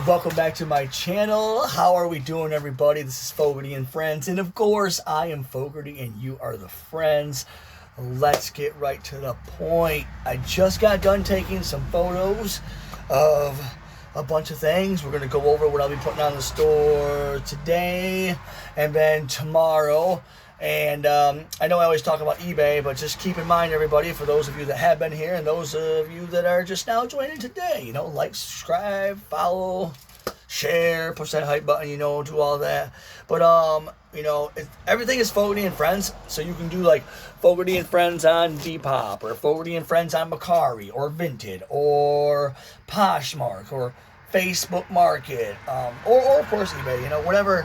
Welcome back to my channel. How are we doing, everybody? This is Fogarty and Friends, and of course I am Fogarty and you are the friends. Let's get right to the point. I just got done taking some photos of a bunch of things. We're going to go over what I'll be putting on the store today and then tomorrow. And I know I always talk about eBay, but just keep in mind, everybody, for those of you that have been here and those of you that are just now joining today, like, subscribe, follow, share, push that hype button, do all that. But, everything is Fogarty and Friends, so you can do, like, Fogarty and Friends on Depop, or Fogarty and Friends on Macari, or Vinted, or Poshmark, or Facebook Market, or of course, eBay,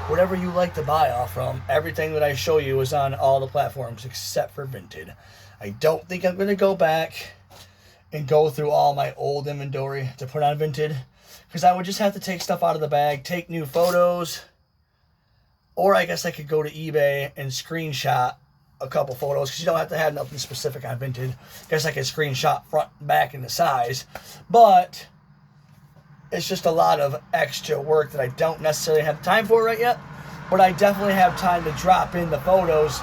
whatever you like to buy off from. Everything that I show you is on all the platforms except for Vinted. I don't think I'm going to go back and go through all my old inventory to put on Vinted, because I would just have to take stuff out of the bag, take new photos, or I guess I could go to eBay and screenshot a couple photos, because you don't have to have nothing specific on Vinted. I guess I could screenshot front and back and the size, but it's just a lot of extra work that I don't necessarily have time for right yet, but I definitely have time to drop in the photos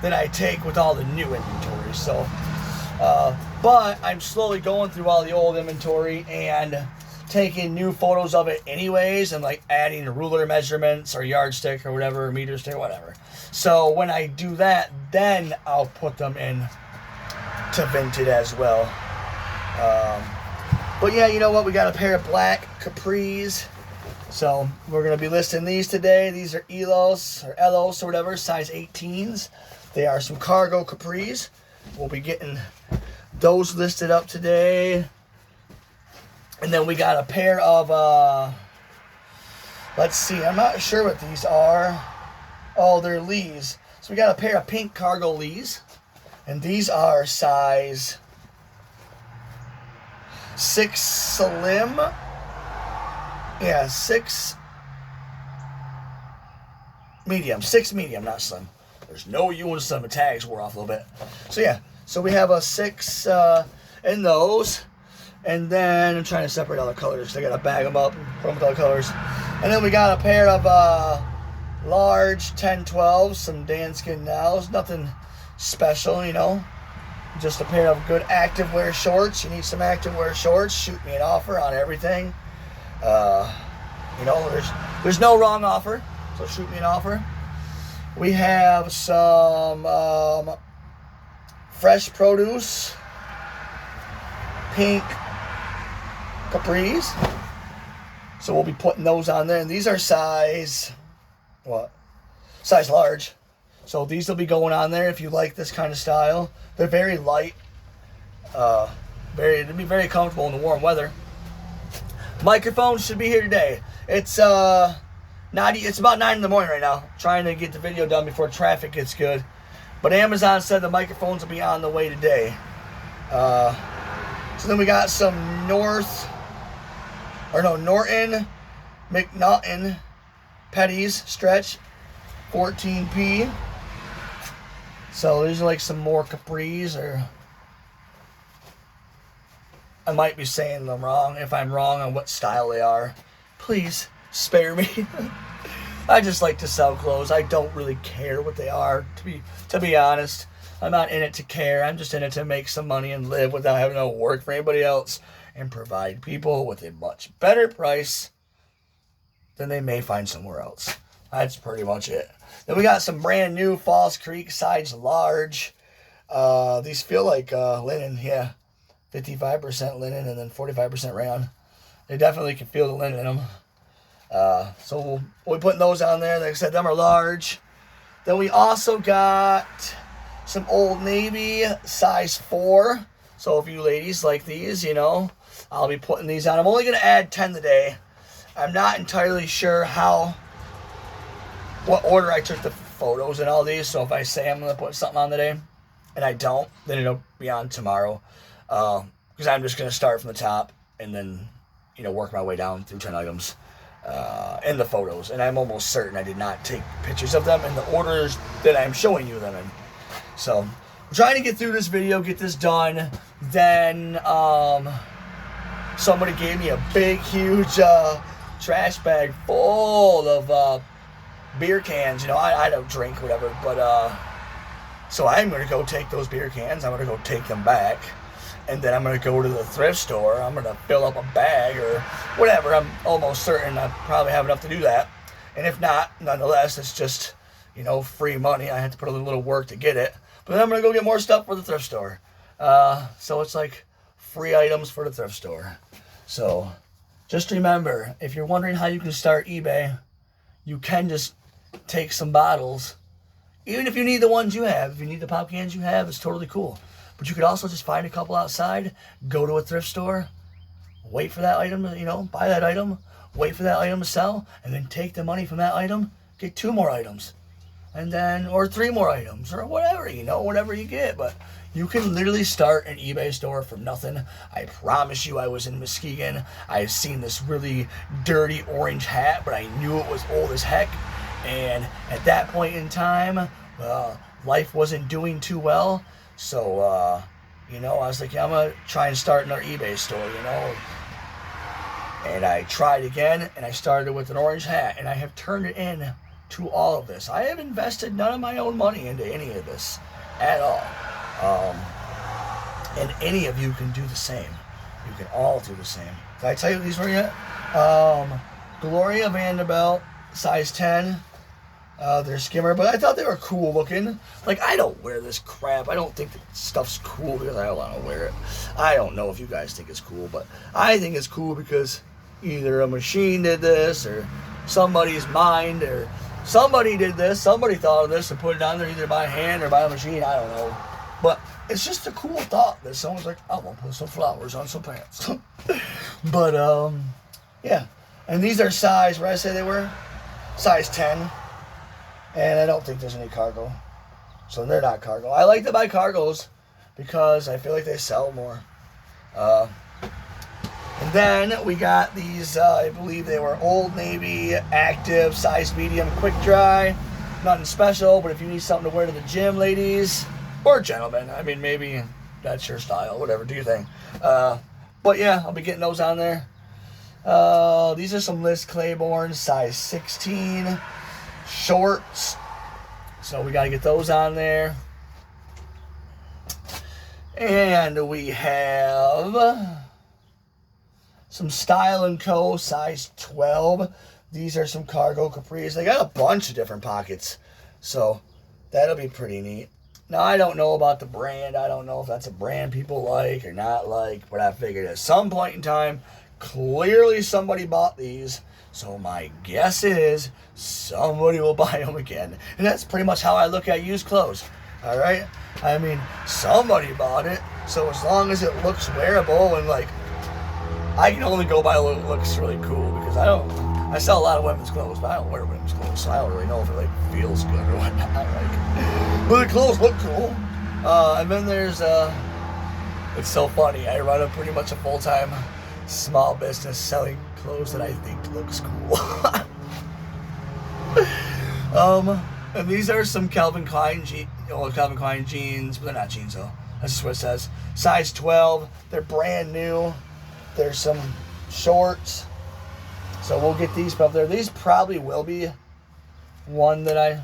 that I take with all the new inventory. So, but I'm slowly going through all the old inventory and taking new photos of it anyways, and like adding ruler measurements or yardstick or whatever, meter stick, whatever. So when I do that, then I'll put them in to Vinted as well. But yeah, you know what? We got a pair of black Capris. So we're going to be listing these today. These are Elos or whatever, size 18s. They are some cargo Capris. We'll be getting those listed up today. And then we got a pair of, let's see, I'm not sure what these are. Oh, they're Lees. So we got a pair of pink cargo Lees. And these are size 6 slim. Yeah, 6 medium. 6 medium, not slim. There's no U and slim. The tags wore off a little bit. So yeah, so we have a 6 in those. And then I'm trying to separate all the colors. I gotta bag them up and put them with all the colors. And then we got a pair of large 10-12s, some Danskin nows. Nothing special, Just a pair of good activewear shorts. You need some activewear shorts, shoot me an offer on everything. There's no wrong offer, so shoot me an offer. We have some fresh produce, pink Capris. So we'll be putting those on there. And these are size large. So these will be going on there if you like this kind of style. They're very light. They'll be very comfortable in the warm weather. Microphone should be here today. It's about 9 in the morning right now. Trying to get the video done before traffic gets good. But Amazon said the microphones will be on the way today. So then we got some Norton McNaughton Petties stretch 14P. So these are like some more Capris, or I might be saying them wrong. If I'm wrong on what style they are, please spare me. I just like to sell clothes. I don't really care what they are, to be honest. I'm not in it to care. I'm just in it to make some money and live without having to work for anybody else and provide people with a much better price than they may find somewhere else. That's pretty much it. Then we got some brand new Falls Creek size large. These feel like linen, yeah. 55% linen and then 45% rayon. They definitely can feel the linen in them. So we'll be putting those on there. Like I said, them are large. Then we also got some Old Navy size 4. So if you ladies like these, I'll be putting these on. I'm only going to add 10 today. I'm not entirely sure what order I took the photos and all these. So if I say I'm going to put something on today and I don't, then it'll be on tomorrow. Because I'm just going to start from the top and then, work my way down through 10 items in the photos. And I'm almost certain I did not take pictures of them in the orders that I'm showing you them in. So I'm trying to get through this video, get this done. Then somebody gave me a big, huge trash bag full of beer cans. You know, I don't drink, whatever, but so I'm going to go take those beer cans. I'm going to go take them back. And then I'm going to go to the thrift store. I'm going to fill up a bag or whatever. I'm almost certain I probably have enough to do that. And if not, nonetheless, it's just, you know, free money. I had to put a little work to get it. But then I'm going to go get more stuff for the thrift store. So it's like free items for the thrift store. So just remember, if you're wondering how you can start eBay, you can just take some bottles. Even if you need the ones you have, if you need the pop cans you have, it's totally cool. But you could also just find a couple outside, go to a thrift store, wait for that item to, you know, buy that item, wait for that item to sell, and then take the money from that item, get 2 more items, and then, or 3 more items, or whatever, you know, whatever you get. But you can literally start an eBay store from nothing. I promise you, I was in Muskegon. I had seen this really dirty orange hat, but I knew it was old as heck. And at that point in time, life wasn't doing too well. So, you know, I was like, yeah, I'm going to try and start another eBay store, you know. And I tried again, and I started with an orange hat, and I have turned it in to all of this. I have invested none of my own money into any of this at all. And any of you can do the same. You can all do the same. Did I tell you what these were yet? Gloria Vanderbilt, size 10. They're skimmer, but I thought they were cool looking. Like, I don't wear this crap. I don't think that stuff's cool because I don't want to wear it. I don't know if you guys think it's cool, but I think it's cool because either a machine did this, or somebody's mind, or somebody did this, somebody thought of this and put it on there either by hand or by a machine. I don't know. But it's just a cool thought that someone's like, I want to put some flowers on some pants. But, yeah. And these are size, what did I say they were? Size 10. And I don't think there's any cargo. So they're not cargo. I like to buy cargos because I feel like they sell more. And then we got these, I believe they were Old Navy Active Size Medium Quick Dry. Nothing special, but if you need something to wear to the gym, ladies, or gentlemen, I mean, maybe that's your style, whatever, do your thing. But yeah, I'll be getting those on there. These are some Liz Claiborne size 16 shorts. So we got to get those on there. And we have some Style & Co. size 12. These are some cargo capris. They got a bunch of different pockets. So that'll be pretty neat. Now, I don't know about the brand. I don't know if that's a brand people like or not like. But I figured at some point in time, clearly somebody bought these. So my guess is somebody will buy them again. And that's pretty much how I look at used clothes. All right? I mean, somebody bought it. So as long as it looks wearable and like, I can only go by what looks really cool because I sell a lot of women's clothes, but I don't wear women's clothes, so I don't really know if it like feels good or whatnot. Like, but the clothes look cool. And then there's it's so funny. I run a pretty much a full-time small business selling clothes that I think looks cool. And these are some Calvin Klein jeans, but they're not jeans though. That's just what it says. Size 12. They're brand new. There's some shorts. So we'll get these up there. These probably will be one that I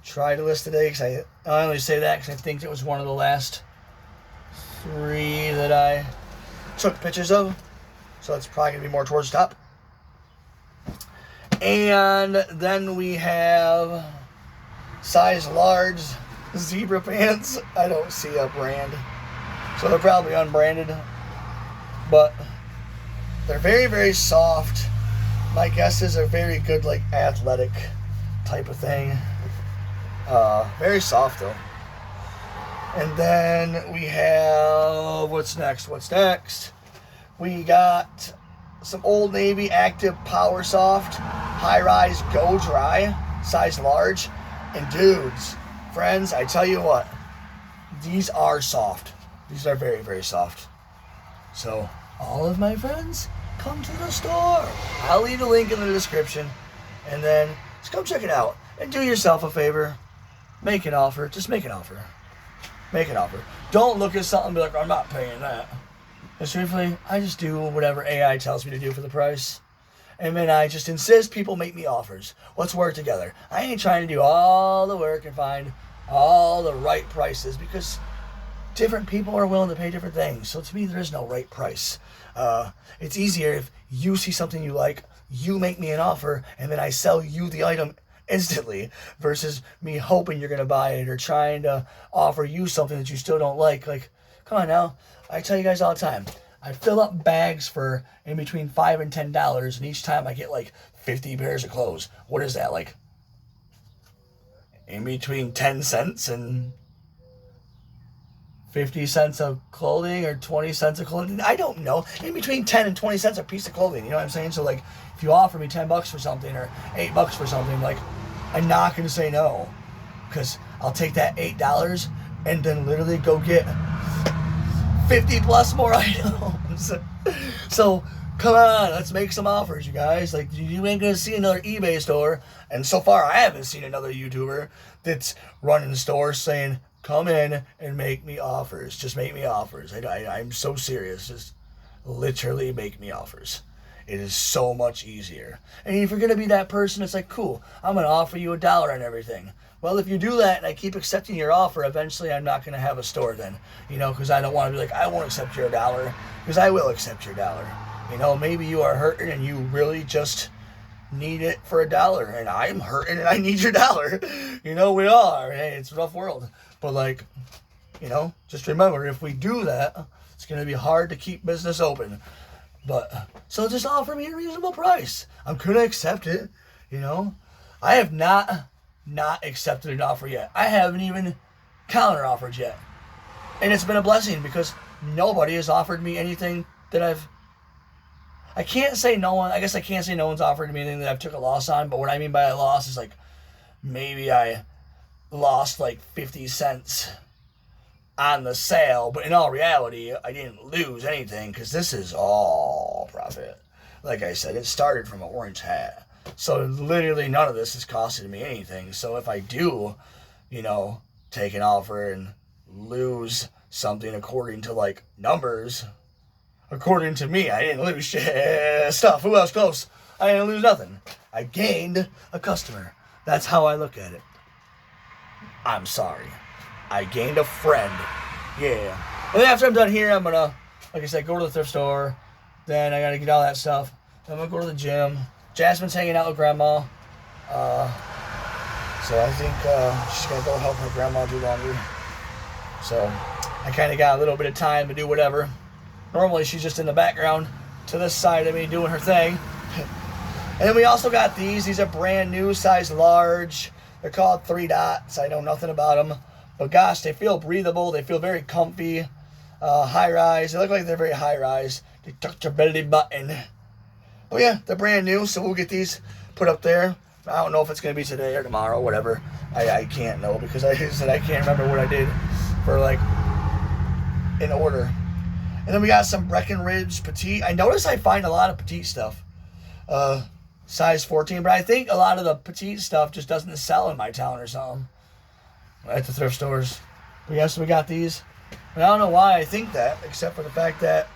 try to list today. Because I only say that because I think it was one of the last 3 that I took pictures of. So it's probably going to be more towards the top. And then we have size large zebra pants. I don't see a brand. So they're probably unbranded. But they're very, very soft. My guess is they're very good, like, athletic type of thing. Very soft, though. And then we have, what's next? We got some Old Navy Active Power Soft High Rise Go Dry, size large. And dudes, friends, I tell you what, these are soft. These are very, very soft. So, all of my friends, come to the store. I'll leave a link in the description. And then, just come check it out. And do yourself a favor. Make an offer. Just make an offer. Make an offer. Don't look at something and be like, I'm not paying that. Because truthfully, I just do whatever AI tells me to do for the price. And then I just insist people make me offers. Let's work together. I ain't trying to do all the work and find all the right prices because different people are willing to pay different things. So to me, there is no right price. It's easier if you see something you like, you make me an offer, and then I sell you the item instantly versus me hoping you're going to buy it or trying to offer you something that you still don't like. Like, come on now. I tell you guys all the time. I fill up bags for in between $5 and $10, and each time I get like 50 pairs of clothes. What is that, like? In between 10 cents and 50 cents of clothing or 20 cents of clothing. I don't know. In between 10 and 20 cents a piece of clothing. You know what I'm saying? So, like, if you offer me $10 for something or $8 for something, like, I'm not going to say no. Because I'll take that $8 and then literally go get 50 plus more items. So, come on, let's make some offers, you guys. Like, you ain't going to see another eBay store. And so far, I haven't seen another YouTuber that's running stores saying, come in and make me offers. Just make me offers. I'm so serious. Just literally make me offers. It is so much easier. And if you're going to be that person, it's like, cool, I'm going to offer you $1 on everything. Well, if you do that and I keep accepting your offer, eventually I'm not going to have a store then. You know, because I don't want to be like, I won't accept your $1. Because I will accept your $1. You know, maybe you are hurting and you really just need it for $1. And I'm hurting and I need your $1. You know, we all are. Hey, it's a rough world. But, like, you know, just remember, if we do that, it's going to be hard to keep business open. But, so just offer me a reasonable price. I'm going to accept it, you know. I have not accepted an offer yet. I haven't even counter-offered yet. And it's been a blessing because nobody has offered me anything that I can't say no one, I guess I can't say no one's offered me anything that I've took a loss on, but what I mean by a loss is like, maybe I lost like 50 cents on the sale, but in all reality, I didn't lose anything because this is all profit. Like I said, it started from an orange hat. So literally none of this has costed me anything. So if I do, you know, take an offer and lose something according to like numbers, according to me, I didn't lose shit. Stuff. Who else close? I didn't lose nothing. I gained a customer. That's how I look at it. I'm sorry. I gained a friend. Yeah. And then after I'm done here, I'm going to, like I said, go to the thrift store. Then I got to get all that stuff. Then I'm going to go to the gym. Jasmine's hanging out with Grandma. So I think she's going to go help her grandma do laundry. So I kind of got a little bit of time to do whatever. Normally she's just in the background to this side of me doing her thing. And then we also got these. These are brand new, size large. They're called 3 dots. I know nothing about them. But gosh, they feel breathable. They feel very comfy. High-rise. They look like they're very high-rise. They tuck your belly button. Oh yeah, they're brand new, so we'll get these put up there. I don't know if it's going to be today or tomorrow, whatever. I can't know because I said I can't remember what I did for, like, in order. And then we got some Breckenridge Petite. I notice I find a lot of Petite stuff. Size 14, but I think a lot of the Petite stuff just doesn't sell in my town or something. At the thrift stores. But yeah, so we got these. And I don't know why I think that, except for the fact that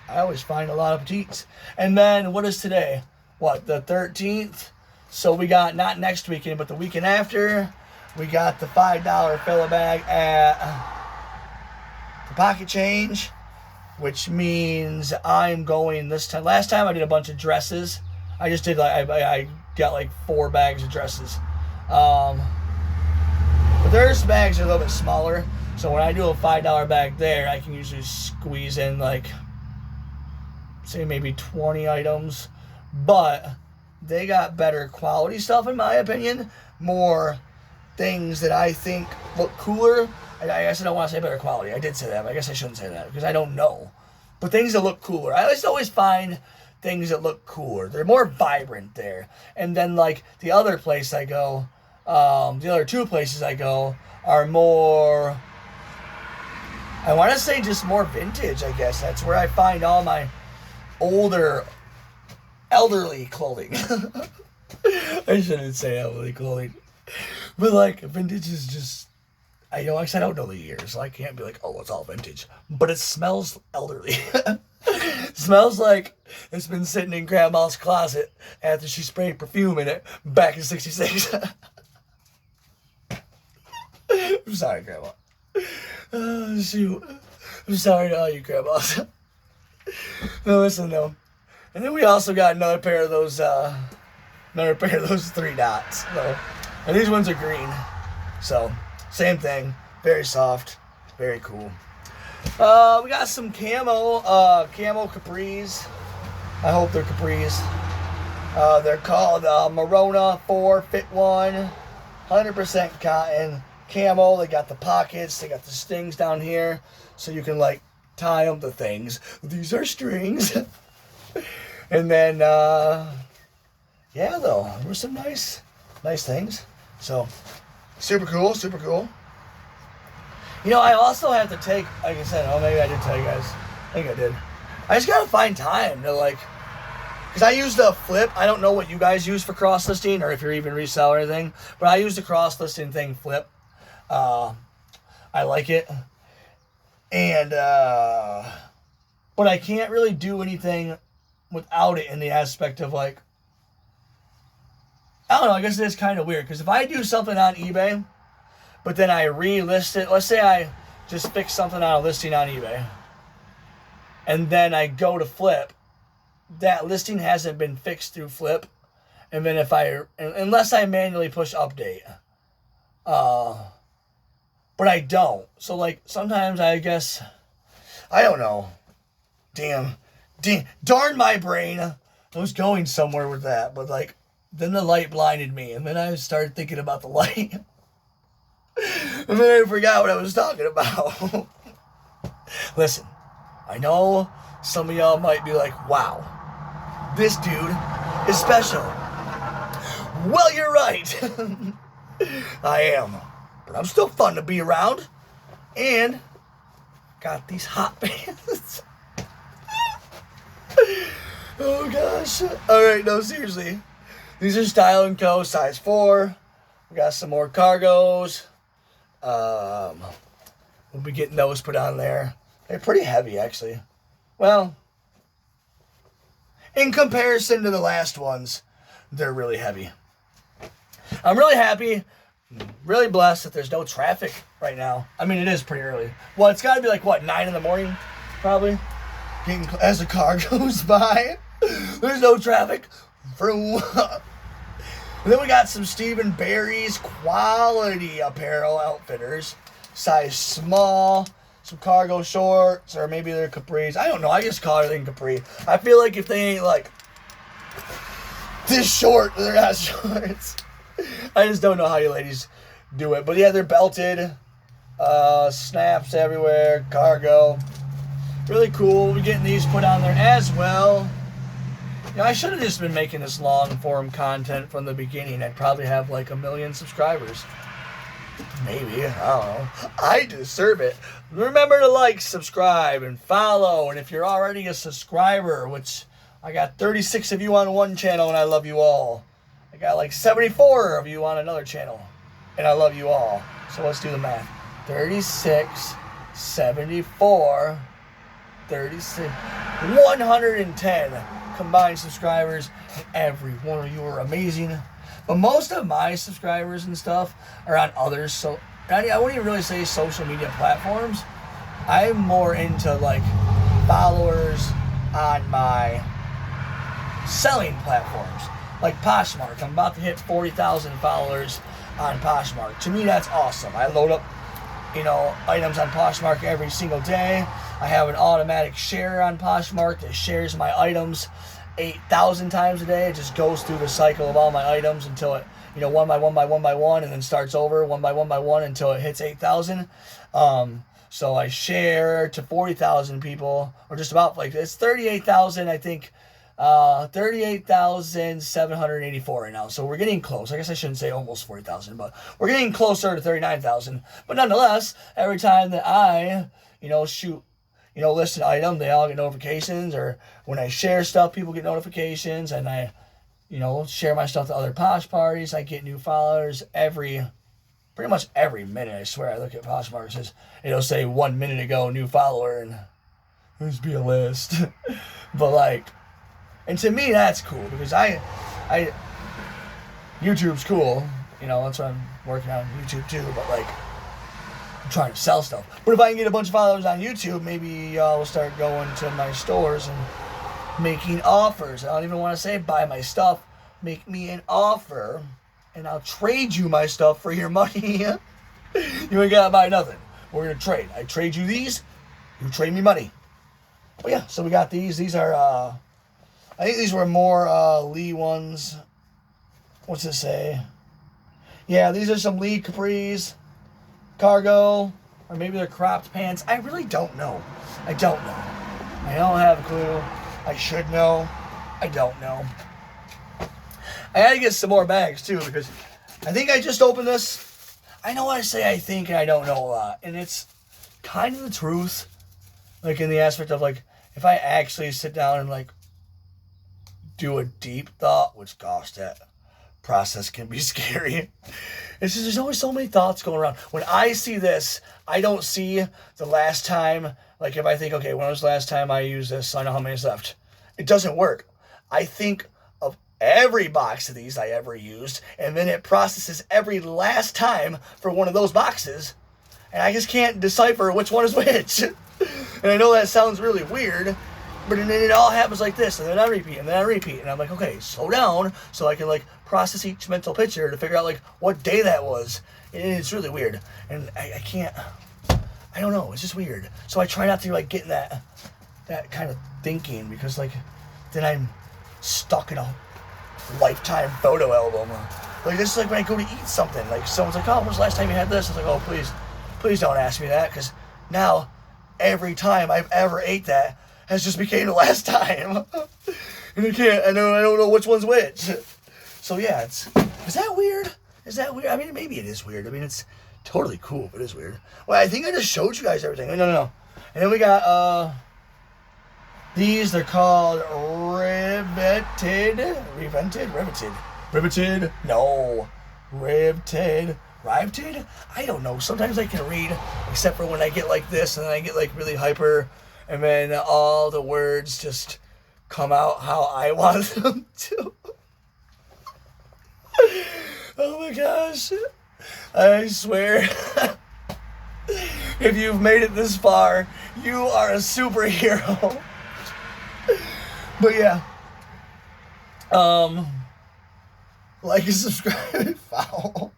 I always find a lot of Petites. And then, what is today? What, the 13th? So we got, not next weekend, but the weekend after, we got the $5 fill-a bag at the Pocket Change, which means I'm going this time. Last time I did a bunch of dresses. I just did, like, I got like 4 bags of dresses. But their bags are a little bit smaller. So when I do a $5 bag there, I can usually squeeze in, like, say maybe 20 items. But they got better quality stuff, in my opinion. More things that I think look cooler. I guess I don't want to say better quality. I did say that, but I guess I shouldn't say that because I don't know. But things that look cooler. I always find things that look cooler. They're more vibrant there. And then, like, the other place I go, the other 2 places I go are more, I want to say just more vintage, I guess. That's where I find all my elderly clothing. I shouldn't say elderly clothing. But, like, vintage is just, like I said, I don't know the years, so I can't be like, oh, it's all vintage. But it smells elderly. Smells like it's been sitting in Grandma's closet after she sprayed perfume in it back in '66. I'm sorry, Grandma. Oh, shoot. I'm sorry to all you grandmas. No, listen, though. And then we also got another pair of those 3 dots. So, and these ones are green. So, same thing. Very soft. Very cool. We got some camo Capris. I hope they're Capris. They're called Marona 4 Fit 1. 100% cotton. Camo. They got the pockets. They got the stings down here. So you can, like, tie them to things. These are strings. And then, yeah, though. There were some nice things. So, super cool. Super cool. You know, I also have to take, like I said, oh, maybe I did tell you guys. I think I did. I just gotta find time to, like, because I use the Flip. I don't know what you guys use for cross-listing or if you're even resell or anything, but I use the cross-listing thing, Flip. I like it. And, but I can't really do anything without it in the aspect of, like, I don't know, I guess it is kind of weird, because if I do something on eBay, but then I relist it. Let's say I just fix something on a listing on eBay. And then I go to Flip. That listing hasn't been fixed through Flip. And then unless I manually push update. But I don't. So, like, sometimes I guess, I don't know. Darn my brain. I was going somewhere with that. But, like, then the light blinded me. And then I started thinking about the light. And then I forgot what I was talking about. Listen, I know some of y'all might be like, wow, this dude is special. Well, you're right. I am. But I'm still fun to be around. And got these hot pants. Oh, gosh. All right, no, seriously. These are Style & Co. size 4. We got some more cargos. We'll be getting those put on there. They're pretty heavy, actually. Well, in comparison to the last ones, they're really heavy. I'm really happy, really blessed that there's no traffic right now. I mean, it is pretty early. Well, it's got to be like, what, 9 in the morning, probably? As the car goes by. There's no traffic. Vroom. And then we got some Stephen Barry's quality apparel outfitters. Size small. Some cargo shorts. Or maybe they're capris. I don't know. I just call everything capri. I feel like if they ain't like this short, they're not shorts. I just don't know how you ladies do it. But yeah, they're belted. Snaps everywhere. Cargo. Really cool. We're getting these put on there as well. You know, I should have just been making this long form content from the beginning. I'd probably have like 1 million subscribers. Maybe. I don't know. I deserve it. Remember to like, subscribe, and follow. And if you're already a subscriber, which I got 36 of you on one channel and I love you all. I got like 74 of you on another channel and I love you all. So let's do the math. 36, 74, 36, 110 combined subscribers. Every one of you are amazing. But most of my subscribers and stuff are on others. So I wouldn't even really say social media platforms. I'm more into like followers on my selling platforms. Like Poshmark. I'm about to hit 40,000 followers on Poshmark. To me, that's awesome. I load up, items on Poshmark every single day. I have an automatic share on Poshmark that shares my items 8,000 times a day. It just goes through the cycle of all my items until it, one by one, and then starts over one by one until it hits 8,000. So I share to 40,000 people, or just about, like, it's 38,000, I think, 38,784 right now. So we're getting close. I guess I shouldn't say almost 40,000, but we're getting closer to 39,000. But nonetheless, every time that I, list an item, they all get notifications. Or when I share stuff, people get notifications. And I, share my stuff to other Posh parties. I get new followers every pretty much every minute, I swear, I look at Poshmark, it'll say 1 minute ago, new follower, and there's be a list. But like, and to me that's cool because I YouTube's cool, you know, that's what I'm working on YouTube too, but like, I'm trying to sell stuff. But if I can get a bunch of followers on YouTube, maybe I'll start going to my stores and making offers. I don't even want to say buy my stuff. Make me an offer, and I'll trade you my stuff for your money. You ain't gotta buy nothing. We're gonna trade. I trade you these, you trade me money. But yeah, so we got these. These are, I think these were more Lee ones. What's it say? Yeah, these are some Lee Capris, cargo, or maybe they're cropped pants. I really don't know. I don't know. I don't have a clue. I should know. I don't know. I had to get some more bags too because I think I just opened this. I know I say I think and I don't know a lot, and it's kind of the truth. Like in the aspect of like, if I actually sit down and like do a deep thought, which gosh, that process can be scary. It's just there's always so many thoughts going around. When I see this, I don't see the last time. Like if I think, okay, when was the last time I used this? So I know how many's left. It doesn't work. I think of every box of these I ever used, and then it processes every last time for one of those boxes, and I just can't decipher which one is which. And I know that sounds really weird, but then it all happens like this, and then I repeat, and then I repeat, and I'm like, okay, slow down, so I can like process each mental picture to figure out like what day that was. And it's really weird, and I can't. I don't know. It's just weird. So I try not to like get in that kind of thinking because like then I'm stuck in a lifetime photo album. Like this is like when I go to eat something. Like someone's like, "Oh, when was the last time you had this?" I was like, "Oh, please don't ask me that," because now every time I've ever ate that has just became the last time, and I don't know which one's which. So yeah, is that weird? Is that weird? I mean, maybe it is weird. I mean, it's totally cool, but it's weird. Well, I think I just showed you guys everything. No. And then we got these. They're called riveted. No, riveted. Riveted? I don't know. Sometimes I can read, except for when I get like this, and then I get like really hyper, and then all the words just come out how I want them to. Oh my gosh. I swear. If you've made it this far, you are a superhero. But yeah. Like and subscribe and follow.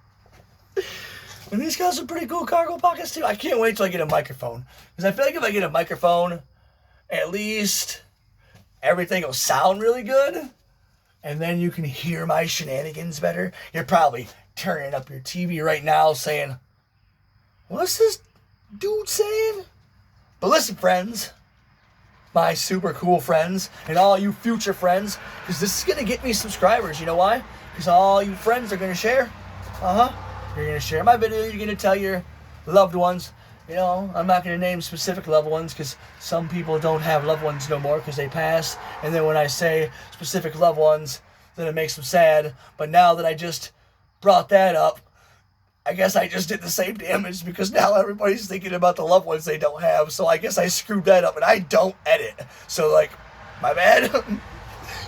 And these guys are pretty cool cargo pockets too. I can't wait till I get a microphone. Because I feel like if I get a microphone, at least everything will sound really good. And then you can hear my shenanigans better. You're probably turning up your TV right now saying, what's this dude saying? But listen, friends, my super cool friends, and all you future friends, because this is going to get me subscribers. You know why? Because all you friends are going to share. You're going to share my video. You're going to tell your loved ones. You know, I'm not going to name specific loved ones because some people don't have loved ones no more because they passed. And then when I say specific loved ones, then it makes them sad. But now that I just brought that up, I guess I just did the same damage because now everybody's thinking about the loved ones they don't have. So I guess I screwed that up, and I don't edit. So, like, my bad.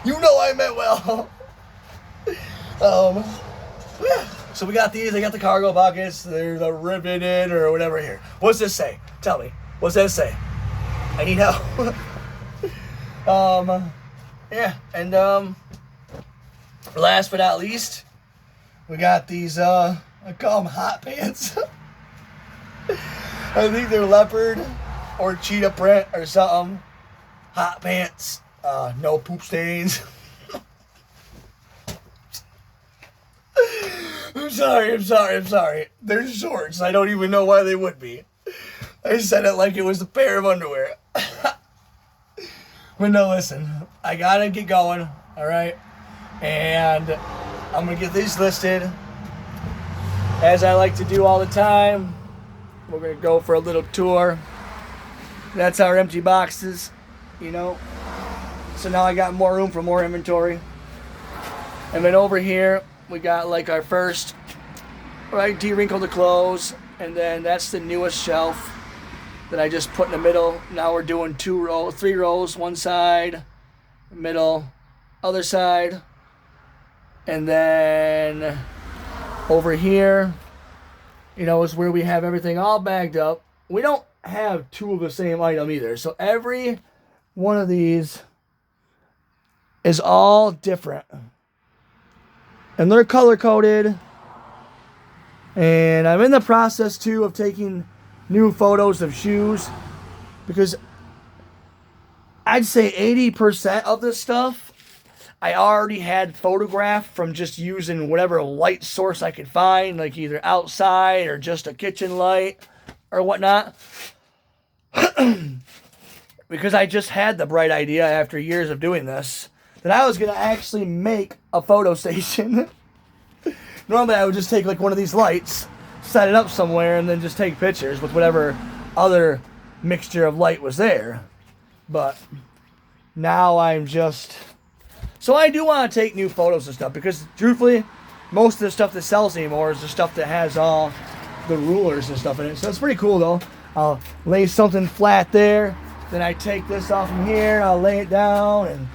You know I meant well. Yeah. So we got these. I got the cargo pockets. They're the riveted or whatever here. What's this say? Tell me. What's that say? I need help. Yeah. And, last but not least, we got these, I call them hot pants. I think they're leopard or cheetah print or something. Hot pants. No poop stains. I'm sorry. They're shorts. I don't even know why they would be. I said it like it was a pair of underwear. But no, listen. I gotta get going, alright? And I'm gonna get these listed. As I like to do all the time, we're gonna go for a little tour. That's our empty boxes, you know. So now I got more room for more inventory. And then over here, we got like our first right, de-wrinkle the clothes, and then that's the newest shelf that I just put in the middle. Now we're doing 3 rows, one side, middle, other side, and then over here, you know, is where we have everything all bagged up. We don't have 2 of the same item either, so every one of these is all different, and they're color coded. And I'm in the process too of taking new photos of shoes, because I'd say 80% of this stuff I already had photographed from just using whatever light source I could find, like either outside or just a kitchen light or whatnot. Because I just had the bright idea after years of doing this that I was going to actually make a photo station. Normally I would just take like one of these lights, set it up somewhere, and then just take pictures with whatever other mixture of light was there. But now I'm just... So I do want to take new photos and stuff, because truthfully, most of the stuff that sells anymore is the stuff that has all the rulers and stuff in it. So it's pretty cool though. I'll lay something flat there, then I take this off from here, I'll lay it down, and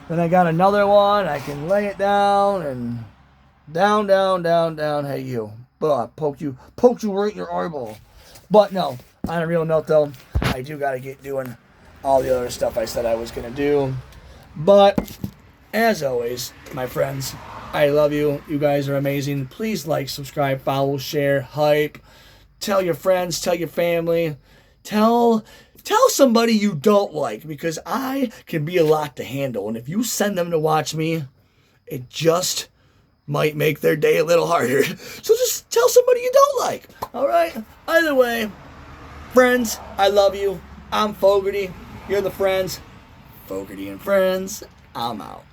then I got another one, I can lay it down, and down, down, down, down, hey you. Poked you right in your eyeball. But no, on a real note though, I do got to get doing all the other stuff I said I was going to do. But as always, my friends, I love you. You guys are amazing. Please like, subscribe, follow, share, hype. Tell your friends, tell your family. Tell somebody you don't like, because I can be a lot to handle. And if you send them to watch me, it just might make their day a little harder. So just tell somebody you don't like. All right? Either way, friends, I love you. I'm Fogarty. You're the friends. Fogarty and Friends. I'm out.